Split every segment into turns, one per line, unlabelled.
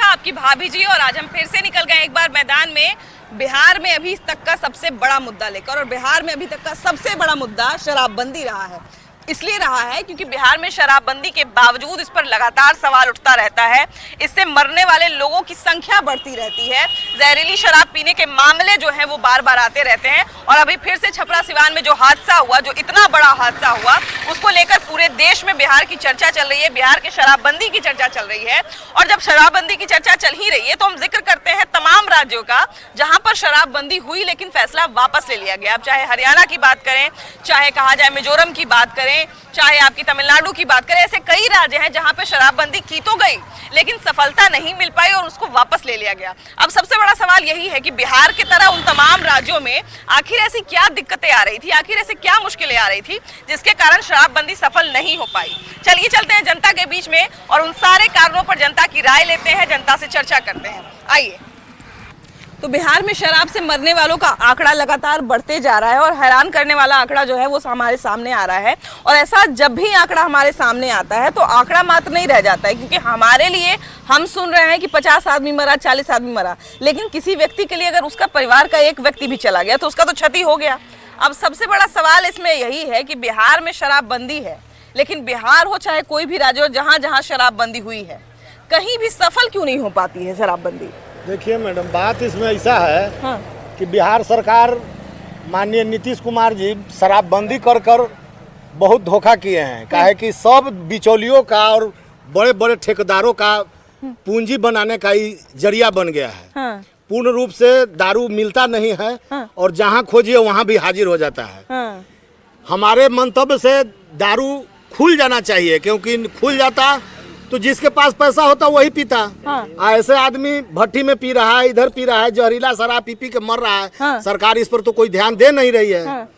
आपकी भाभी जी और आज हम फिर से निकल गए एक बार मैदान में। बिहार में अभी तक का सबसे बड़ा मुद्दा लेकर, और बिहार में अभी तक का सबसे बड़ा मुद्दा शराबबंदी रहा है। इसलिए रहा है क्योंकि बिहार में शराबबंदी के बावजूद इस पर लगातार सवाल उठता रहता है। इससे मरने वाले लोगों की संख्या बढ़ती रहती है। जहरीली शराब पीने के मामले जो हैं वो बार बार आते रहते हैं। और अभी फिर से छपरा सिवान में जो हादसा हुआ, जो इतना बड़ा हादसा हुआ, उसको लेकर पूरे देश में बिहार की चर्चा चल रही है, बिहार के शराबबंदी की चर्चा चल रही है। और जब शराबबंदी की चर्चा चल ही रही है तो हम जिक्र करते हैं तमाम राज्यों का जहां पर शराबबंदी हुई लेकिन फैसला वापस ले लिया गया। अब चाहे हरियाणा की बात करें, चाहे कहा जाए मिजोरम की बात करें, चाहे आपकी तमिलनाडु की बात करें, ऐसे कई राज्य हैं जहां पे शराबबंदी की तो गई लेकिन सफलता नहीं मिल पाई और उसको वापस ले लिया गया। अब सबसे बड़ा सवाल यही है कि बिहार की तरह उन तमाम राज्यों में आखिर ऐसी क्या दिक्कतें आ रही थी, आखिर ऐसे क्या मुश्किलें आ रही थी जिसके कारण शराबबंदी सफल नहीं हो पाई। चलिए चलते हैं जनता के बीच में और उन सारे कारणों पर जनता की राय लेते हैं, जनता से चर्चा करते हैं। आइए। तो बिहार में शराब से मरने वालों का आंकड़ा लगातार बढ़ते जा रहा है और हैरान करने वाला आंकड़ा जो है वो हमारे सामने आ रहा है। और ऐसा जब भी आंकड़ा हमारे सामने आता है तो आंकड़ा मात्र नहीं रह जाता है, क्योंकि हमारे लिए हम सुन रहे हैं कि 50 आदमी मरा, 40 आदमी मरा, लेकिन किसी व्यक्ति के लिए अगर उसका परिवार का एक व्यक्ति भी चला गया तो उसका तो क्षति हो गया। अब सबसे बड़ा सवाल इसमें यही है कि बिहार में शराबबंदी है, लेकिन बिहार हो चाहे कोई भी राज्य हो, जहाँ जहाँ शराबबंदी हुई है कहीं भी सफल क्यों नहीं हो पाती है शराबबंदी?
देखिए मैडम, बात इसमें ऐसा है
हाँ।
कि बिहार सरकार माननीय नीतीश कुमार जी शराबबंदी कर कर बहुत धोखा किए हैं। काहे कि सब बिचौलियों का और बड़े बड़े ठेकेदारों का पूंजी बनाने का ही जरिया बन गया है।
हाँ।
पूर्ण रूप से दारू मिलता नहीं है।
हाँ।
और जहाँ खोजिए वहाँ भी हाजिर हो जाता है।
हाँ।
हमारे मंतव्य से दारू खुल जाना चाहिए, क्योंकि खुल जाता तो जिसके पास पैसा होता वही पीता।
हाँ।
ऐसे आदमी भट्टी में पी रहा है, इधर पी रहा है, जहरीला शराब पी पी के मर रहा है।
हाँ।
सरकार इस पर तो कोई ध्यान दे नहीं रही है।
हाँ।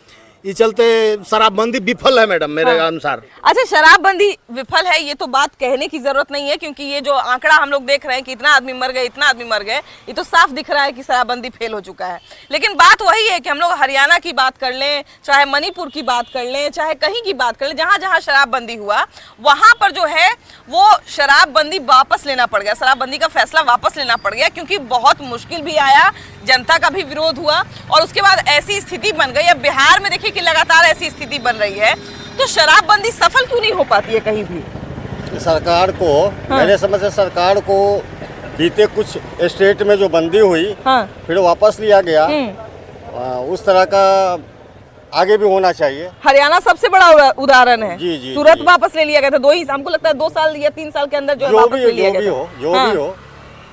इस चलते शराबबंदी विफल है मैडम, मेरे अनुसार।
अच्छा, शराबबंदी विफल है ये तो बात कहने की जरूरत नहीं है, क्योंकि ये जो आंकड़ा हम लोग देख रहे हैं कि इतना आदमी मर गए, इतना आदमी मर गए, ये तो साफ दिख रहा है कि शराबबंदी फेल हो चुका है। लेकिन बात वही है कि हम लोग हरियाणा की बात कर लें, चाहे मणिपुर की बात कर लें, चाहे कहीं की बात कर लें, जहाँ जहाँ शराबबंदी हुआ वहाँ पर जो है वो शराबबंदी वापस लेना पड़ गया, शराबबंदी का फैसला वापस लेना पड़ गया, क्योंकि बहुत मुश्किल भी आया, जनता का भी विरोध हुआ और उसके बाद ऐसी स्थिति बन गई। अब बिहार में देखिए कि लगातार ऐसी स्थिति बन रही है, तो शराबबंदी सफल क्यों नहीं हो पाती है कहीं भी?
सरकार को
हाँ।
मेरे समझ से सरकार को बीते कुछ स्टेट में जो बंदी हुई,
हाँ।
फिर वापस लिया गया, उस तरह का आगे भी होना चाहिए।
हरियाणा सबसे बड़ा उदाहरण है।
जी, जी,
तुरंत
जी।
वापस ले लिया गया था। हमको लगता है 2 साल या 3 साल के अंदर जो है वापस ले लिया गया था।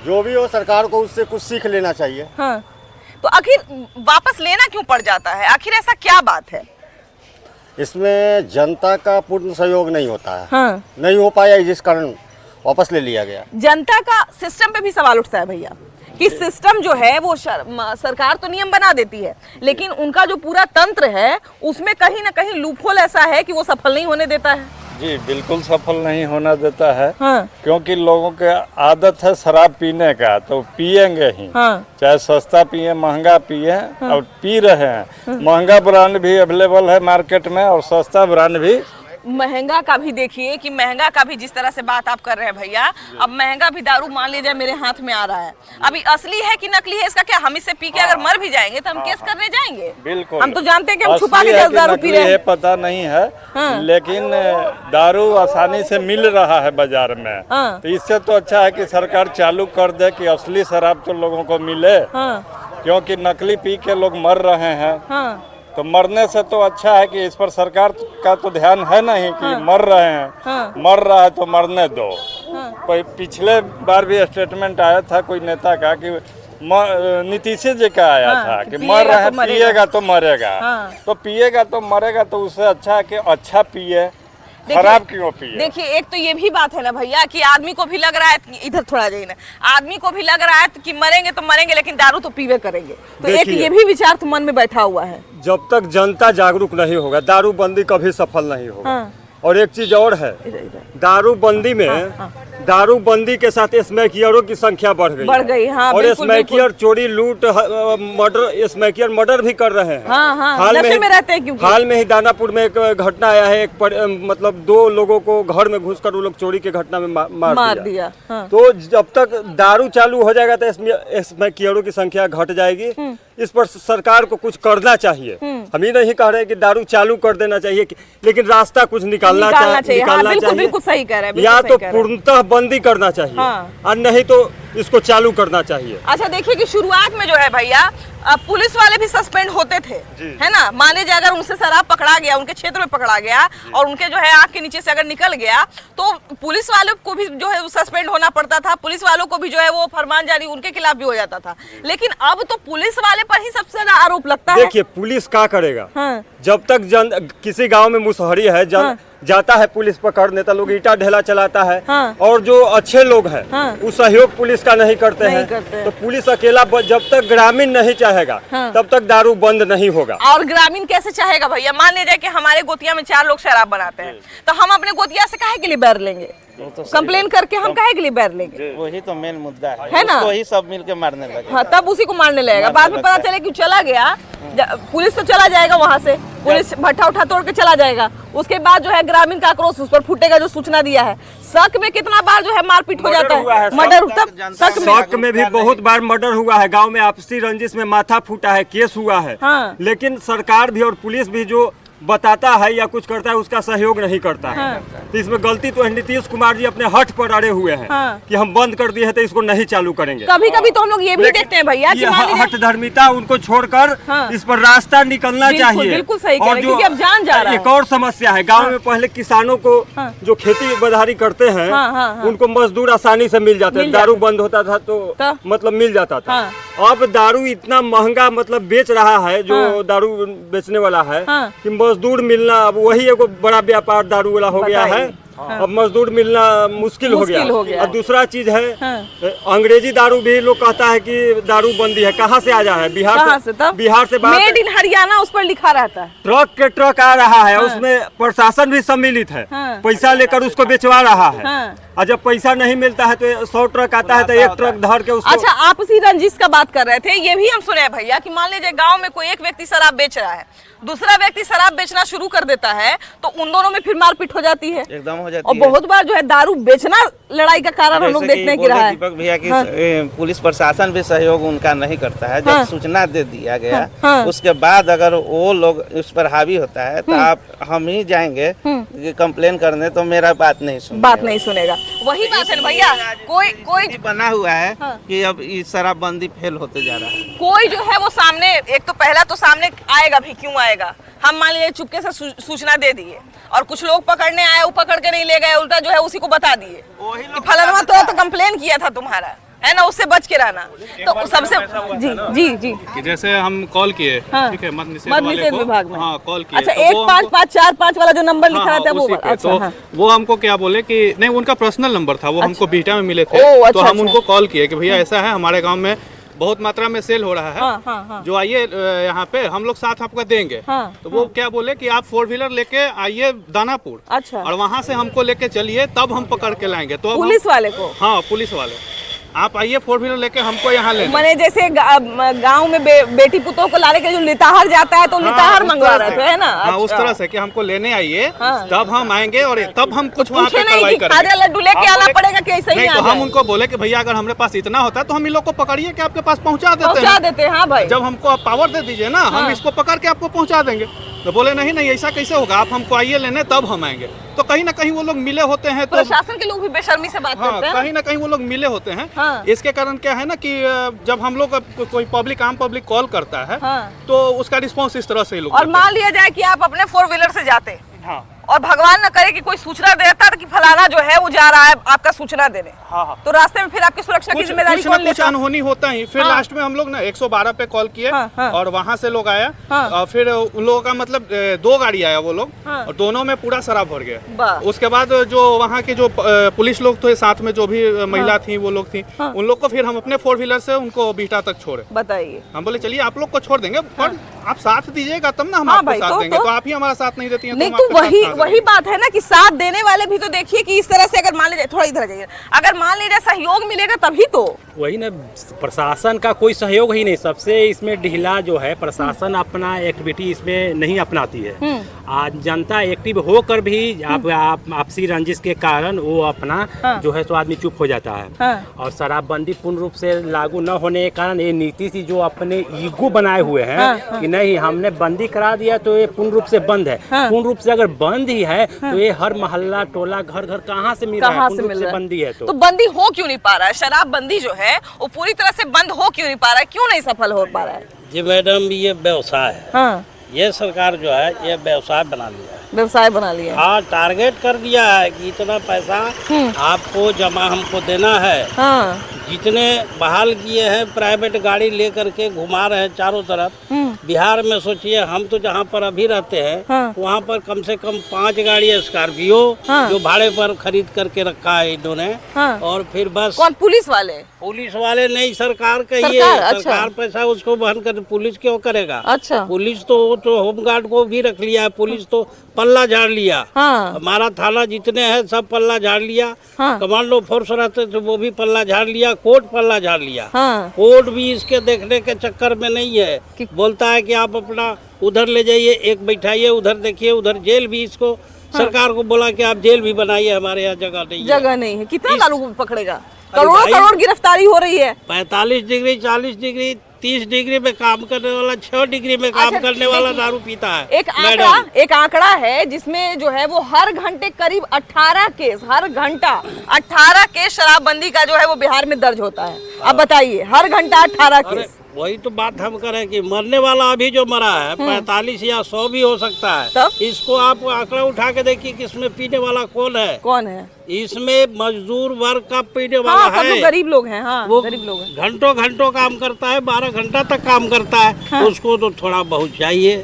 जो भी हो सरकार को उससे कुछ सीख लेना चाहिए।
हाँ। तो आखिर वापस लेना क्यों पड़ जाता है? आखिर ऐसा क्या बात है?
इसमें जनता का पूर्ण सहयोग नहीं होता है।
हाँ।
नहीं हो पाया, जिस कारण वापस ले लिया गया।
जनता का सिस्टम पे भी सवाल उठता है भैया, कि सिस्टम जो है वो सरकार तो नियम बना देती है, लेकिन उनका जो पूरा तंत्र है उसमें कहीं ना कहीं लूपहोल ऐसा है कि वो सफल नहीं होने देता है।
जी बिल्कुल सफल नहीं होना देता है।
हाँ।
क्योंकि लोगों के आदत है शराब पीने का, तो पिएंगे ही।
हाँ।
चाहे सस्ता पिए, महंगा पिए। हाँ। और पी रहे हैं। महंगा ब्रांड भी अवेलेबल है मार्केट में और सस्ता ब्रांड भी।
महंगा का भी देखिए कि महंगा का भी जिस तरह से बात आप कर रहे हैं भैया, अब महंगा भी दारू मान लीजिए मेरे हाथ में आ रहा है, अभी असली है कि नकली है इसका क्या? हम इससे पी के अगर मर भी जाएंगे तो हम केस करने जाएंगे।
बिल्कुल।
हम तो जानते हैं कि हम छुपा के दारू पी रहे हैं,
पता नहीं है। हाँ। लेकिन दारू आसानी से मिल रहा है बाजार में। हाँ। तो इससे तो अच्छा है कि सरकार चालू कर दे कि असली शराब तो लोगों को मिले। हाँ। क्योंकि नकली पी के लोग मर रहे हैं। हाँ। तो मरने से तो अच्छा है कि इस पर सरकार का तो ध्यान है नहीं कि हाँ। मर रहे हैं। हाँ। मर रहा है तो मरने दो। हाँ। कोई पिछले बार भी स्टेटमेंट आया था कोई नेता का कि नीतीश जी का आया
हाँ।
था कि मर रहा है, पिएगा तो मरेगा।
हाँ।
तो पिएगा तो मरेगा, तो उससे अच्छा है कि अच्छा पिए, खराब क्यों पिए?
देखिए, एक तो ये भी बात है ना भैया कि आदमी को भी लग रहा है, इधर थोड़ा जाइए ना, आदमी को भी लग रहा है कि मरेंगे तो मरेंगे लेकिन दारू तो पीवे करेंगे। तो एक ये भी विचार तो मन में बैठा हुआ है।
जब तक जनता जागरूक नहीं होगा दारूबंदी कभी सफल नहीं होगा। हाँ। और एक चीज और है, दारूबंदी में दारूबंदी के साथ स्मैकियरों की संख्या बढ़ गई
हाँ,
और
बिल्कुल,
स्मैकियर चोरी लूट मर्डर स्मैकियर मर्डर भी कर रहे हैं।
हाँ, नशे में रहते हैं क्योंकि।
हाल में ही दानापुर में एक घटना आया है, मतलब 2 लोगों को घर में घुसकर वो लोग चोरी की घटना में मार दिया। हाँ। तो जब तक दारू चालू हो जाएगा तो स्मैकियरों की संख्या घट जाएगी। इस पर सरकार को कुछ करना चाहिए। हम ही नहीं कह रहे कि दारू चालू कर देना चाहिए, लेकिन रास्ता कुछ निकालना चाहिए।
बिल्कुल सही कह रहे हैं।
या तो पूर्णतः बंदी करना चाहिए और नहीं तो इसको चालू करना चाहिए।
अच्छा देखिए कि शुरुआत में जो है भैया पुलिस वाले भी सस्पेंड होते थे, है ना। मान लीजिए अगर उनसे शराब पकड़ा गया, उनके क्षेत्र में पकड़ा गया और उनके जो है आंख के नीचे से अगर निकल गया तो पुलिस वालों को भी जो है सस्पेंड होना पड़ता था। पुलिस वालों को भी जो है वो फरमान जारी उनके खिलाफ भी हो जाता था। लेकिन अब तो पुलिस वाले पर ही सबसे ज्यादा आरोप लगता है।
देखिए पुलिस क्या करेगा। जब तक किसी गाँव में मुसहरी है, जाता है पुलिस पकड़ने, तो लोग ईटा ढेला चलाता है। और जो अच्छे लोग हैं वो सहयोग पुलिस का नहीं करते हैं। तो पुलिस अकेला जब तक ग्रामीण नहीं चाहेगा तब तक दारू बंद नहीं होगा।
और ग्रामीण कैसे चाहेगा भैया? मान लीजिए कि हमारे गोतिया में 4 लोग शराब बनाते हैं, तो हम अपने गोतिया से काहे के लिए बैर लेंगे? कंप्लेन करके हम काहे के लिए बैर लेंगे?
वही तो मेन मुद्दा
है ना।
वही सब मिलके मारने लगे।
हाँ, तब उसी को मारने लगेगा। बाद में पता चले कि चला गया, पुलिस तो चला जाएगा वहाँ से, पुलिस भट्ठा उठा तोड़ के चला जाएगा। उसके बाद जो है ग्रामीण का आक्रोश उस पर फूटेगा जो सूचना दिया है। शक में कितना बार जो है मारपीट हो जाता है, मर्डर।
शक में भी बहुत बार मर्डर हुआ है। गांव में आपसी रंजिश में माथा फूटा है, केस हुआ है। लेकिन सरकार भी और पुलिस भी जो बताता है या कुछ करता है उसका सहयोग नहीं करता है। तो इसमें गलती तो नीतीश कुमार जी अपने हट पर अड़े हुए हैं कि हम बंद कर दिए हैं तो इसको नहीं चालू करेंगे।
कभी कभी तो हम लोग ये भी देखते हैं भैया कि
हट धर्मिता उनको छोड़कर इस पर रास्ता निकलना चाहिए।
बिल्कुल सही कह रहे हैं, क्योंकि अब जान जा रहा है।
एक और समस्या है गाँव में, पहले किसानों को जो खेती बाड़ी करते हैं उनको मजदूर आसानी से मिल जाते हैं। दारू बंद होता था तो मतलब मिल जाता था। अब दारू इतना महंगा मतलब बेच रहा है जो दारू बेचने वाला है कि मजदूर मिलना अब वही एक बड़ा व्यापार दारू वाला हो गया है। अब मजदूर मिलना मुश्किल हो गया। और दूसरा चीज है अंग्रेजी दारू भी लोग कहता है कि दारू बंदी है। कहाँ से आ जा है? बिहार से
मेड इन हरियाणा उस पर लिखा रहता है।
ट्रक के ट्रक आ रहा है, उसमें प्रशासन भी सम्मिलित है। पैसा लेकर उसको बेचवा रहा है। और जब पैसा नहीं मिलता है तो 100 ट्रक आता है तो 1 ट्रक धर के उसको।
अच्छा, आपसी रंजिश का बात कर रहे थे, ये भी हम सुने भैया कि मान लीजिए गांव में कोई एक व्यक्ति शराब बेच रहा है, दूसरा व्यक्ति शराब बेचना शुरू कर देता है तो उन दोनों में फिर मारपीट हो जाती है।
एकदम हो जाती
और
है।
बहुत बार जो है दारू बेचना लड़ाई का कारण हम लोग देखने की रहा है।
दीपक भैया की पुलिस प्रशासन भी सहयोग उनका नहीं करता है। जब सूचना दे दिया गया उसके बाद अगर वो लोग उस पर हावी होता है तो हम ही जाएंगे कंप्लेन करने, तो मेरा बात नहीं
सुनेगा। वही बात है भैया, कोई
बना हुआ है कि अब इस शराबबंदी फेल होते जा रहा है।
कोई जो है वो सामने, एक तो पहला तो सामने आएगा भी, क्यों आएगा? हम मान लीजिए चुपके से सूचना दे दिए और कुछ लोग पकड़ने आए, वो पकड़ के नहीं ले गए, उल्टा जो है उसी को बता दिए कि फलाना तो कंप्लेन किया था तुम्हारा, है ना, उससे बच के रहना। तो सबसे जी
कि जैसे हम कॉल किए, ठीक है, मद निषेध
विभाग में,
हाँ कॉल किए,
अच्छा 154545 वाला जो नंबर लिखा रहता है वो,
तो वो हमको क्या बोले कि नहीं, उनका पर्सनल नंबर था, वो हमको बीटा में मिले थे, तो हम उनको कॉल किए कि भैया ऐसा है, हमारे गाँव में बहुत मात्रा में सेल हो रहा है, जो आइए यहाँ पे हम लोग साथ आपका देंगे। तो वो क्या बोले कि आप 4 व्हीलर लेके आइए दानापुर,
अच्छा,
और वहाँ से हमको लेके चलिए, तब हम पकड़ के लाएंगे। तो
पुलिस वाले को? हाँ,
पुलिस वाले, आप आइए 4 व्हीलर लेके हमको यहाँ ले।
मैंने जैसे गांव में बेटी पुतों को लाने के जो लिताहर जाता है तो लिताहर मंगवा रहे थे, है ना?
हाँ, उस तरह से कि हमको लेने आइए, तब हम आएंगे और तब हम कुछ वहाँ पे कार्रवाई करेंगे।
लड्डू लेके आना पड़ेगा कि ऐसे ही?
तो हम उनको बोले कि भैया अगर हमारे पास इतना होता है तो हम इन लोग को पकड़िए कि आपके पास पहुँचा देते हैं।
हाँ भाई,
जब हमको आप पावर दे दीजिए ना, हम इसको पकड़ के आपको पहुँचा देंगे। तो बोले नहीं ऐसा कैसे होगा, आप हमको आइए लेने तब हम आएंगे। तो कहीं ना कहीं वो लोग मिले होते हैं, तो
प्रशासन के लोग भी बेशर्मी से बात करते हैं।
कहीं ना कहीं वो लोग मिले होते हैं। इसके कारण क्या है ना कि जब हम लोग कोई आम पब्लिक कॉल करता है तो उसका रिस्पॉन्स इस तरह से लोग।
और मान लिया जाए कि आप अपने 4 व्हीलर से जाते और भगवान न करे कि कोई सूचना देता कि फलाना जो है वो जा रहा है आपका सूचना देने, तो रास्ते में फिर आपकी सुरक्षा की जिम्मेदारी कौन लेता?
कुछ अनहोनी होता ही। फिर लास्ट में हम लोग ना 112 पे कॉल किए और वहाँ से लोग आया, और फिर उन लोगों का मतलब 2 गाड़ी आया वो लोग, और दोनों में पूरा शराब भर गया। उसके बाद जो वहाँ के जो पुलिस लोग थे, साथ में जो भी महिला थी वो लोग थी, उन लोग को फिर हम अपने 4 व्हीलर से उनको बीटा तक छोड़े।
बताइए,
हम बोले चलिए आप लोग को छोड़ देंगे, पर आप साथ दीजिएगा तब ना हम
हाँ
आपको
भाई,
साथ देंगे। तो आप ही हमारा साथ नहीं देती हैं
नहीं
हम
तो
आपके साथ
वही
कहाँ
वही बात है ना कि साथ देने वाले भी तो देखिए कि इस तरह से अगर मान लीजिए, थोड़ा इधर जाइए, अगर मान लीजिए सहयोग मिलेगा तभी तो।
वही ना, प्रशासन का कोई सहयोग ही नहीं, सबसे इसमें ढीला जो है प्रशासन अपना एक्टिविटी इसमें नहीं अपनाती है। आज जनता एक्टिव होकर भी आपसी रंजिश के कारण वो अपना जो है सो आदमी चुप हो जाता है। और शराबबंदी पूर्ण रूप से लागू न होने के कारण ये नीति सी जो अपने ईगो बनाए हुए हैं कि नहीं हमने बंदी करा दिया तो ये पूर्ण रूप से बंद है। पूर्ण रूप से अगर बंद ही है तो ये हर मोहल्ला टोला घर घर कहाँ से मिल रहा है? पूर्ण रूप से बंदी है
तो बंदी हो क्यों नहीं पा रहा है? शराबबंदी जो है वो पूरी तरह से बंद हो क्यों नहीं पा रहा है? क्यों नहीं सफल हो पा रहा है?
जी मैडम, ये व्यवसाय है।
हाँ,
ये सरकार जो है ये व्यवसाय बना लिया है।
व्यवसाय बना लिया।
हाँ, टारगेट कर दिया है कि इतना पैसा आपको जमा हमको देना है।
हाँ,
जितने बहाल किए हैं प्राइवेट गाड़ी लेकर के घुमा रहे हैं चारों तरफ। बिहार में सोचिए, हम तो जहाँ पर अभी रहते हैं वहाँ पर कम से कम 5 गाड़ी स्कॉर्पियो जो भाड़े पर खरीद करके रखा है इन्होंने। और फिर बस
कौन? पुलिस वाले
नहीं, सरकार का ये सरकार पैसा उसको वहन कर, पुलिस क्यों करेगा?
अच्छा,
पुलिस तो होमगार्ड को भी रख लिया है, पुलिस तो पल्ला झाड़ लिया। हमारा थाना जितने हैं सब पल्ला झाड़ लिया। कमांडो फोर्स रहते तो वो भी पल्ला झाड़ लिया, कोर्ट पल्ला झाड़ लिया। कोर्ट भी इसके देखने के चक्कर में नहीं है, बोलता है कि आप अपना उधर ले जाइए, एक बैठाइए, उधर देखिए, उधर जेल भी इसको सरकार को बोला कि आप जेल भी बनाइए, हमारे यहाँ जगह नहीं है।
कितना दारू पकड़ेगा? करोड़ों गिरफ्तारी हो रही है।
45 डिग्री 40 डिग्री 30 डिग्री में काम करने वाला, 6 डिग्री में काम करने वाला दारू पीता है।
एक आंकड़ा है जिसमें जो है वो हर घंटे करीब 18 केस, हर घंटा 18 केस शराबबंदी का जो है वो बिहार में दर्ज होता है। अब बताइए, हर घंटा 18 केस।
वही तो बात हम करें कि मरने वाला अभी जो मरा है 45 या 100 भी हो सकता है।
तब?
इसको आप आंकड़ा उठा के देखिए कि इसमें पीने वाला कौन है? इसमें मजदूर वर्ग का पीने वाला
सब
है।
लोग गरीब लोग हैं।
वो
गरीब लोग हैं।
घंटों काम करता है, 12 घंटा तक काम करता है। उसको तो थोड़ा बहुत चाहिए।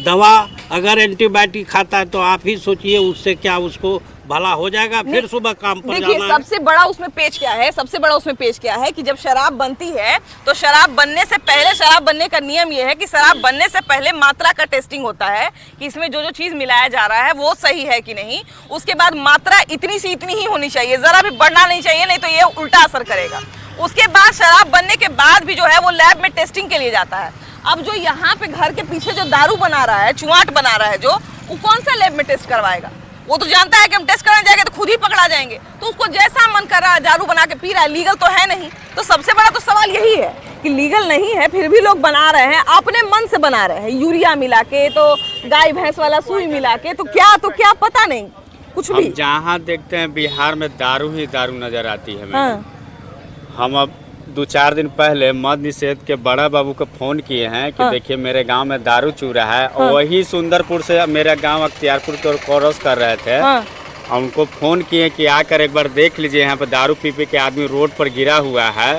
दवा अगर एंटीबायोटिक खाता है तो आप ही सोचिए उससे क्या उसको भला हो जाएगा, फिर सुबह काम पर
देखिए,
जाना।
सबसे बड़ा उसमें पेच क्या है कि जब शराब बनती है तो शराब बनने से पहले, शराब बनने का नियम ये है कि शराब बनने से पहले मात्रा का टेस्टिंग होता है कि इसमें जो चीज मिलाया जा रहा है वो सही है कि नहीं। उसके बाद मात्रा इतनी सी इतनी ही होनी चाहिए, जरा भी बढ़ना नहीं चाहिए, नहीं तो ये उल्टा असर करेगा। उसके बाद शराब बनने के बाद भी जो है वो लैब में टेस्टिंग के लिए जाता है। अब जो यहाँ पे घर के पीछे जो दारू बना रहा है, चुआट बना रहा है, जो वो कौन सा लैब में टेस्ट करवाएगा? वो तो जानता है कि हम टेस्ट करने जाएंगे तो खुद ही पकड़ा जाएंगे। तो उसको जैसा मन कर रहा है दारू बना के पी रहा है, लीगल तो है नहीं। तो सबसे बड़ा तो सवाल यही है कि लीगल नहीं है फिर भी लोग बना रहे हैं, अपने मन से बना रहे हैं, यूरिया मिला के, तो गाय भैंस वाला सुई मिला के, तो क्या पता नहीं कुछ भी।
जहाँ देखते हैं बिहार में दारू ही दारू नजर आती है। हम अब 2-4 दिन पहले मद निषेध के बड़ा बाबू को फोन किए हैं कि देखिए मेरे गांव में दारू चू रहा है। वही सुंदरपुर से मेरा गांव अख्तियारपुर को क्रॉस कर रहे थे। उनको फोन किए कि आकर एक बार देख लीजिए, यहाँ पे दारू पी के आदमी रोड पर गिरा हुआ है।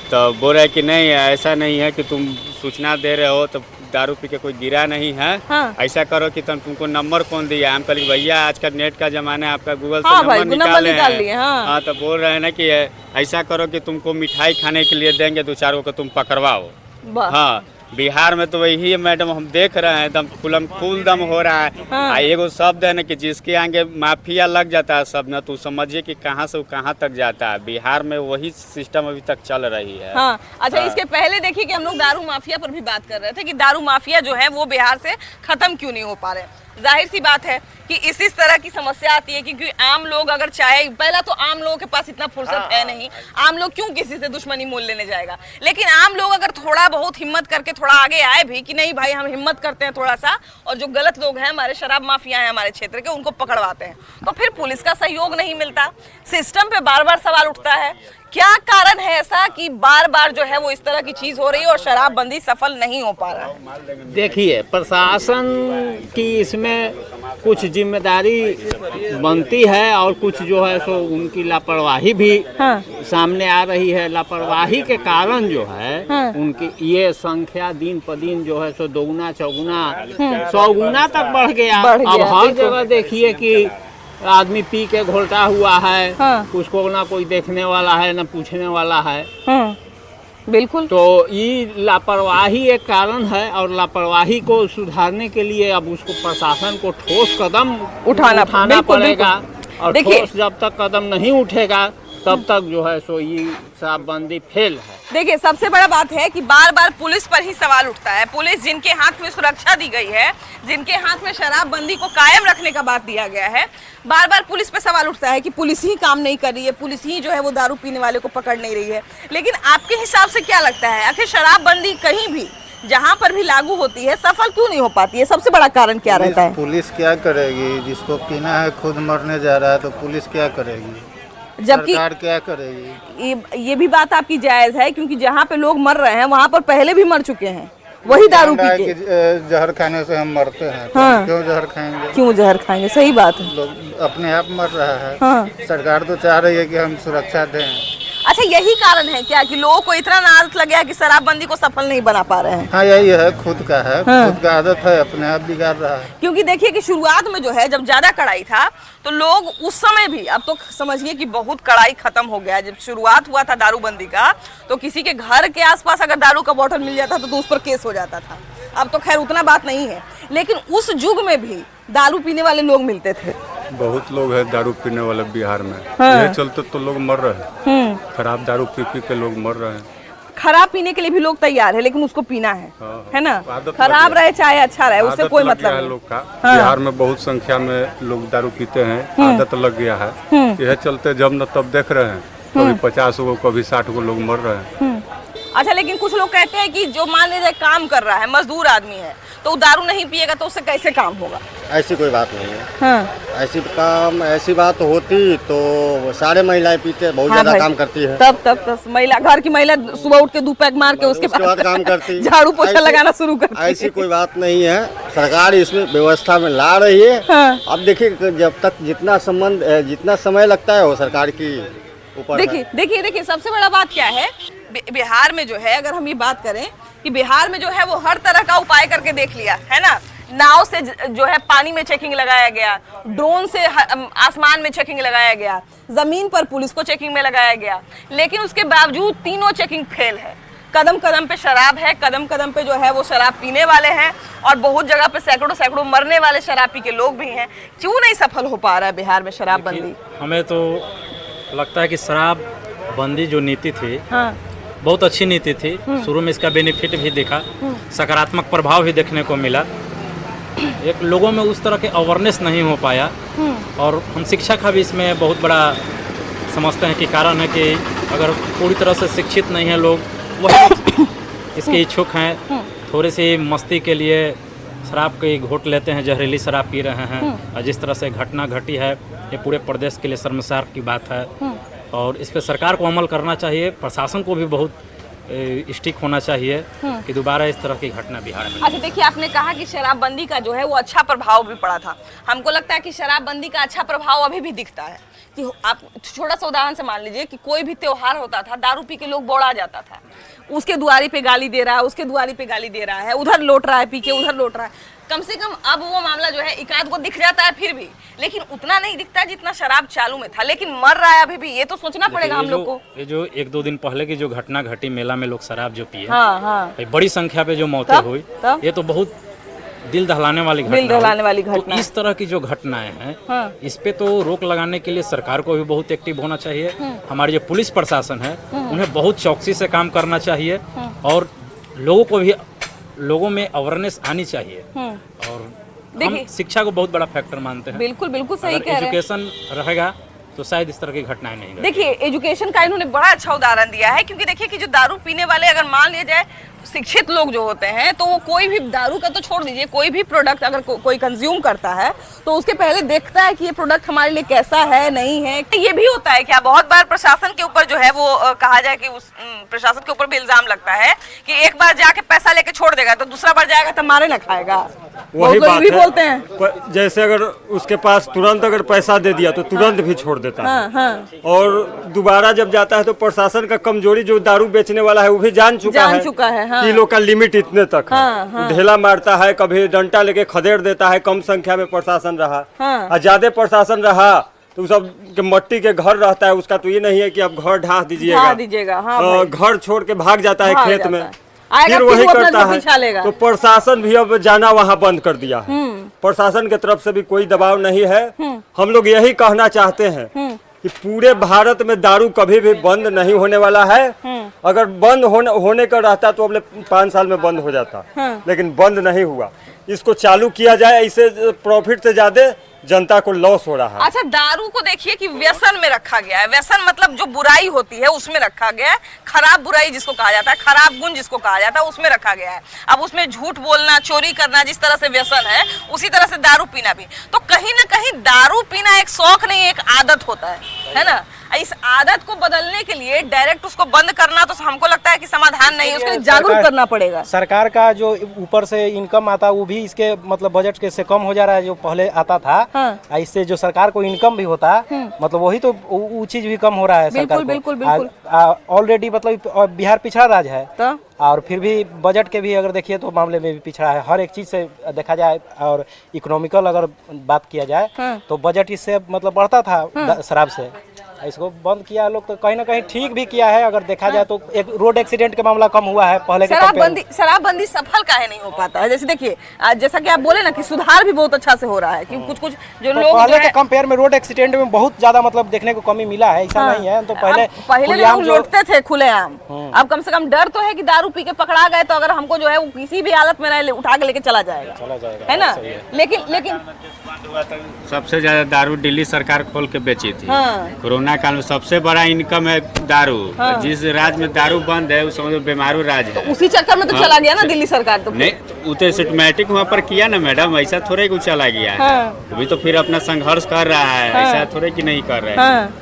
तो बोल रहे कि नहीं, ऐसा नहीं है कि तुम सूचना दे रहे हो तो दारू पी के कोई गिरा नहीं है। ऐसा करो कि तुमको नंबर कौन दिया? हम कहे भैया आज का नेट का जमाना है, आपका गूगल से नंबर निकाल लिए। हाँ, तो बोल रहे हैं ना कि ऐसा करो कि तुमको मिठाई खाने के लिए देंगे 2-4 को, तुम पकड़वाओ। हाँ, बिहार में तो वही है मैडम, हम देख रहे हैं एकदम खुल दम हो रहा है। एगो शब्द है ना कि जिसके आगे माफिया लग जाता है सब ना, तो समझिए कि कहाँ से कहाँ तक जाता है। बिहार में वही सिस्टम अभी तक चल रही है।
अच्छा, इसके पहले देखिए कि हम लोग दारू माफिया पर भी बात कर रहे थे कि दारू माफिया जो है वो बिहार से खत्म क्यों नहीं हो पा रहे। जाहिर सी बात है कि इस तरह की समस्या आती है क्योंकि आम लोग अगर चाहे, पहला तो आम लोगों के पास इतना फुर्सत है नहीं, आम लोग क्यों किसी से दुश्मनी मोल लेने जाएगा। लेकिन आम लोग अगर थोड़ा बहुत हिम्मत करके थोड़ा आगे आए भी कि नहीं भाई हम हिम्मत करते हैं थोड़ा सा, और जो गलत लोग हैं, हमारे शराब माफिया हैं हमारे क्षेत्र के, उनको पकड़वाते हैं, तो फिर पुलिस का सहयोग नहीं मिलता। सिस्टम पे बार बार सवाल उठता है, क्या कारण है ऐसा कि बार बार जो है वो इस तरह की चीज हो रही है और शराबबंदी सफल नहीं हो पा रहा है?
देखिए, प्रशासन की इसमें कुछ जिम्मेदारी बनती है और कुछ जो है सो उनकी लापरवाही भी सामने आ रही है। लापरवाही के कारण जो है उनकी ये संख्या दिन पर दिन जो है सो दोगुना चौगुना 100 गुना तक बढ़ गया। अब हर जगह देखिए कि आदमी पी के घोलटा हुआ है। उसको ना कोई देखने वाला है ना पूछने वाला है।
बिल्कुल।
तो ये लापरवाही एक कारण है और लापरवाही को सुधारने के लिए अब उसको प्रशासन को ठोस कदम उठाना पड़ेगा। और ठोस जब तक कदम नहीं उठेगा तब तक जो है सो ये शराबबंदी फेल है।
देखिए, सबसे बड़ा बात है कि बार बार पुलिस पर ही सवाल उठता है। पुलिस जिनके हाथ में सुरक्षा दी गई है, जिनके हाथ में शराबबंदी को कायम रखने का बात दिया गया है, बार बार पुलिस पर सवाल उठता है कि पुलिस ही काम नहीं कर रही है, पुलिस ही जो है वो दारू पीने वाले को पकड़ नहीं रही है। लेकिन आपके हिसाब से क्या लगता है, आखिर शराबबंदी कहीं भी जहाँ पर भी लागू होती है सफल क्यों नहीं हो पाती है? सबसे बड़ा कारण क्या रहता है?
पुलिस क्या करेगी? जिसको पीना है खुद मरने जा रहा है तो पुलिस क्या करेगी?
जबकि
सरकार क्या करेगी?
ये भी बात आपकी जायज है, क्योंकि जहाँ पे लोग मर रहे हैं वहाँ पर पहले भी मर चुके हैं वही दारू पी के।
जहर खाने से हम मरते हैं,
हाँ।
क्यों जहर खाएंगे?
क्यों जहर खाएंगे? सही बात है।
लोग अपने आप मर रहा है।
हाँ।
सरकार तो चाह रही है कि हम सुरक्षा दें।
अच्छा, यही कारण है क्या कि लोगों को इतना आदत लग गया कि शराबबंदी को सफल नहीं बना पा रहे हैं?
हाँ, यही है, खुद का है।
हाँ।
खुद का आदत है, अपने आप बिगाड़ रहा है।
क्योंकि देखिए कि शुरुआत में जो है जब ज्यादा कड़ाई था तो लोग उस समय भी, अब तो समझिए कि बहुत कड़ाई खत्म हो गया। जब शुरुआत हुआ था दारूबंदी का तो किसी के घर के आसपास अगर दारू का बोतल मिल जाता तो उस पर केस हो जाता था। अब तो खैर उतना बात नहीं है, लेकिन उस युग में भी दारू पीने वाले लोग मिलते थे।
बहुत लोग है दारू पीने वाले बिहार में।
हाँ।
यही चलते तो लोग मर रहे हैं। खराब दारू पी पी के लोग मर रहे हैं।
खराब पीने के लिए भी लोग तैयार है, लेकिन उसको पीना है।
हाँ।
है ना?
आदत
खराब
लग
रहे चाहे अच्छा रहे, उससे कोई मतलब नहीं।
लोग का
हाँ।
बिहार में बहुत संख्या में लोग दारू पीते हैं, आदत लग गया है। यह चलते जब न तब देख रहे हैं, कभी 50 गो कभी 60 गो लोग मर रहे हैं।
अच्छा, लेकिन कुछ लोग कहते हैं कि जो मान लीजिए काम कर रहा है, मजदूर आदमी है, तो दारू नहीं पिएगा तो उससे कैसे काम होगा?
ऐसी कोई बात नहीं है।
हाँ।
ऐसी बात होती तो सारे महिलाएं पीते, बहुत
हाँ
ज्यादा काम करती है।
तब महिला, घर की महिला सुबह उठ के 2 पैक मार के उसके बाद
काम करती,
झाड़ू पोछा लगाना शुरू करती है।
ऐसी कोई बात नहीं है। सरकार इसमें व्यवस्था में ला रही है।
हाँ।
अब देखिए, जब तक जितना समय लगता है वो सरकार की ऊपर है।
देखिए सबसे बड़ा बात क्या है, बिहार में जो है, अगर हम ये बात करें कि बिहार में जो है वो हर तरह का उपाय करके देख लिया है ना। नाव से जो है पानी में चेकिंग लगाया गया, ड्रोन से आसमान में चेकिंग लगाया गया, जमीन पर पुलिस को चेकिंग में लगाया गया, लेकिन उसके बावजूद तीनों चेकिंग फेल है। कदम कदम पे शराब है, कदम कदम पे जो है वो शराब पीने वाले हैं, और बहुत जगह पे सैकड़ों मरने वाले शराब पी के लोग भी हैं। क्यों नहीं सफल हो पा रहा है बिहार में शराबबंदी?
हमें तो लगता है कि शराबबंदी जो नीति थी,
हाँ।
बहुत अच्छी नीति थी। शुरू में इसका बेनिफिट भी देखा, सकारात्मक प्रभाव भी देखने को मिला। एक लोगों में उस तरह के अवेयरनेस नहीं हो पाया, और हम शिक्षा का भी इसमें बहुत बड़ा समझते हैं कि कारण है कि अगर पूरी तरह से शिक्षित नहीं है लोग, वही इसके इच्छुक हैं, थोड़ी सी मस्ती के लिए शराब की घोट लेते हैं, जहरीली शराब पी रहे हैं। और जिस तरह से घटना घटी है ये पूरे प्रदेश के लिए शर्मसार की बात है, और इस पर सरकार को अमल करना चाहिए। प्रशासन को भी बहुत स्टिक होना चाहिए कि दोबारा इस तरह की घटना बिहार में।
अच्छा, देखिए आपने कहा कि शराबबंदी का जो है वो अच्छा प्रभाव भी पड़ा था। हमको लगता है कि शराबबंदी का अच्छा प्रभाव अभी भी दिखता है कि आप छोटा सा उदाहरण से मान लीजिए कि कोई भी त्योहार होता था, दारू पी के लोग बौड़ा जाता था, उसके दुआरी पे गाली दे रहा है, उसके दुआरी पे गाली दे रहा है, उधर लौट रहा है पी के, उधर लौट रहा है। कम से कम अब वो मामला जो है एकाध को दिख जाता है फिर भी, लेकिन उतना नहीं दिखता जितना शराब चालू में था, लेकिन मर रहा है अभी भी। ये तो सोचना पड़ेगा हम लोग को।
ये जो 1-2 दिन पहले की जो घटना घटी मेला में, लोग शराब जो पिए,
हाँ।
बड़ी संख्या पे जो मौतें हुई, ये तो बहुत दिल दहलाने वाली घटना। तो इस तरह की जो घटनाएं हैं, इस पे तो रोक लगाने के लिए सरकार को भी बहुत एक्टिव होना चाहिए। हमारी जो पुलिस प्रशासन है उन्हें बहुत चौकसी से काम करना चाहिए, और लोगों को भी, लोगों में अवेयरनेस आनी चाहिए। और हम शिक्षा को बहुत बड़ा फैक्टर मानते हैं।
बिल्कुल सही कह रहे हैं।
एजुकेशन रहेगा तो शायद इस तरह की घटनाएं नहीं।
देखिए, एजुकेशन का इन्होंने बड़ा अच्छा उदाहरण दिया है, क्योंकि देखिए कि जो दारू पीने वाले, अगर मान लिया जाए शिक्षित लोग जो होते हैं, तो वो कोई भी दारू का तो छोड़ दीजिए, कोई भी प्रोडक्ट अगर कोई कंज्यूम करता है तो उसके पहले देखता है कि ये प्रोडक्ट हमारे लिए कैसा है, नहीं है। ये भी होता है क्या, बहुत बार प्रशासन के ऊपर जो है वो कहा जाए कि उस प्रशासन के ऊपर भी इल्जाम लगता है कि एक बार जाके पैसा लेके छोड़ देगा तो दूसरा बार जाएगा तो मारे ना खाएगा।
वही बात
भी
है।
बोलते हैं
जैसे अगर उसके पास तुरंत अगर पैसा दे दिया तो तुरंत भी छोड़ देता है, और दोबारा जब जाता है तो प्रशासन का कमजोरी, जो दारू बेचने वाला है वो भी जान चुका है कि लोग का लिमिट इतने तक है। ढेला मारता है, कभी डंडा लेके खदेड़ देता है। कम संख्या में प्रशासन रहा और ज्यादा प्रशासन रहा तो सब के मट्टी के घर रहता है उसका, तो ये नहीं है कि आप घर ढा दीजिएगा,
हाँ
घर छोड़ के भाग जाता है खेत में,
आएगा
फिर वही करता
है।
तो प्रशासन भी अब जाना वहाँ बंद कर दिया है। प्रशासन के तरफ से भी कोई दबाव नहीं है। हम लोग यही कहना चाहते हैं कि पूरे भारत में दारू कभी भी बंद नहीं होने वाला है। अगर बंद होने का रहता तो अगले 5 साल में बंद हो जाता, लेकिन बंद नहीं हुआ। इसको चालू किया जाए, इससे प्रॉफिट से ज्यादा जनता को लॉस हो रहा है।
अच्छा, दारू को देखिए कि व्यसन में रखा गया है। व्यसन मतलब जो बुराई होती है उसमें रखा गया है, खराब बुराई जिसको कहा जाता है, खराब गुण जिसको कहा जाता है, उसमें रखा गया है। अब उसमें झूठ बोलना, चोरी करना जिस तरह से व्यसन है, उसी तरह से दारू पीना भी। तो कहीं ना कहीं दारू पीना एक शौक नहीं, एक आदत होता है ना। इस आदत को बदलने के लिए डायरेक्ट उसको बंद करना तो हमको लगता है कि समाधान नहीं है, उसके लिए जागरूक करना पड़ेगा।
सरकार का जो ऊपर से इनकम आता वो भी इसके मतलब बजट के से कम हो जा रहा है, जो पहले आता था। हाँ। इससे जो सरकार को इनकम भी होता मतलब वही तो वो चीज भी कम हो रहा है।
बिल्कुल बिल्कुल बिल्कुल।
ऑलरेडी मतलब बिहार पिछड़ा राज्य है तो? और फिर भी बजट के भी अगर देखिए तो मामले में भी पिछड़ा है, हर एक चीज से देखा जाए। और इकोनॉमिकल अगर बात किया जाए तो बजट इससे मतलब बढ़ता था शराब से। इसको बंद किया लोग तो कहीं ना कहीं ठीक भी किया है। अगर देखा जाए तो एक रोड एक्सीडेंट का मामला कम हुआ है पहले के
शराबबंदी सफल काहे नहीं हो पाता है? जैसे देखिए जैसा कि आप बोले ना कि सुधार भी बहुत अच्छा से हो रहा है, कि कुछ जो लोग
पहले के कंपेयर में रोड एक्सीडेंट में बहुत ज्यादा मतलब देखने को कमी मिला है। ऐसा नहीं है तो
पहले लोग लौटते थे खुलेआम। अब कम से कम डर तो है कि दारू पी के पकड़ा गए तो अगर हमको जो है वो किसी भी हालत में रहे उठा के लेके चला जाएगा, है ना। लेकिन
सबसे ज्यादा दारू दिल्ली सरकार खोल के बेची थी। कोरोना काल में सबसे बड़ा इनकम है दारू। जिस राज्य में दारू बंद है उस समझो बीमारू राज्य है।
तो उसी चक्कर में तो चला गया ना दिल्ली सरकार। तो
नहीं, उतने सिस्टमैटिक वहाँ पर किया ना मैडम, ऐसा थोड़े कि चला गया है। अभी तो फिर अपना संघर्ष कर रहा है, ऐसा थोड़े कि नहीं कर रहे हैं।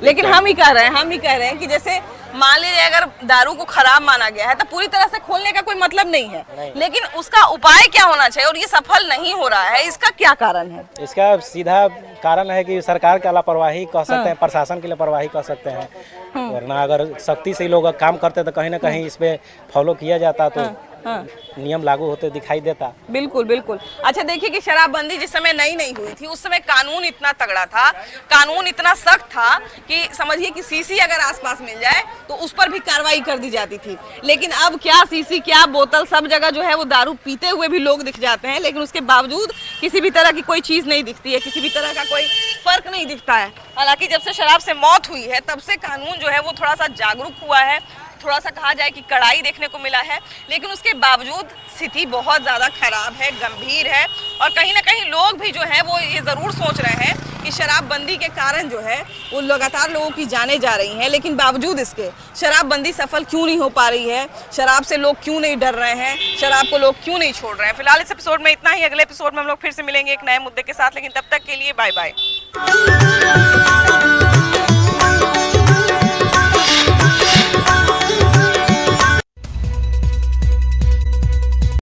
लेकिन हम ही कह रहे हैं कि जैसे मान लीजिए अगर दारू को खराब माना गया है तो पूरी तरह से खोलने का कोई मतलब नहीं है, लेकिन उसका उपाय क्या होना चाहिए और ये सफल नहीं हो रहा है, इसका क्या कारण है?
इसका सीधा कारण है कि सरकार की लापरवाही कह सकते हैं, प्रशासन की लापरवाही कह सकते हैं। वरना अगर सख्ती से लोग काम करते तो कहीं ना कहीं इस पे फॉलो किया जाता तो नियम लागू होते दिखाई देता।
बिल्कुल बिल्कुल। अच्छा देखिए कि शराबबंदी जिस समय नई हुई थी उस समय कानून इतना तगड़ा था, कानून इतना सख्त था कि समझिए कि सीसी अगर आसपास मिल जाए तो उस पर भी कार्रवाई कर दी जाती थी। लेकिन अब क्या सीसी क्या बोतल, सब जगह जो है वो दारू पीते हुए भी लोग दिख जाते हैं, लेकिन उसके बावजूद किसी भी तरह की कोई चीज नहीं दिखती है, किसी भी तरह का कोई फर्क नहीं दिखता है। हालांकि जब से शराब से मौत हुई है तब से कानून जो है वो थोड़ा सा जागरूक हुआ है, थोड़ा सा कहा जाए कि कड़ाई देखने को मिला है, लेकिन उसके बावजूद स्थिति बहुत ज़्यादा खराब है, गंभीर है। और कहीं ना कहीं लोग भी जो है वो ये ज़रूर सोच रहे हैं कि शराबबंदी के कारण जो है वो लगातार लोगों की जानें जा रही हैं, लेकिन बावजूद इसके शराबबंदी सफल क्यों नहीं हो पा रही है, शराब से लोग क्यों नहीं डर रहे हैं, शराब को लोग क्यों नहीं छोड़ रहे हैं। फिलहाल इस एपिसोड में इतना ही। अगले एपिसोड में हम लोग फिर से मिलेंगे एक नए मुद्दे के साथ, लेकिन तब तक के लिए बाय बाय।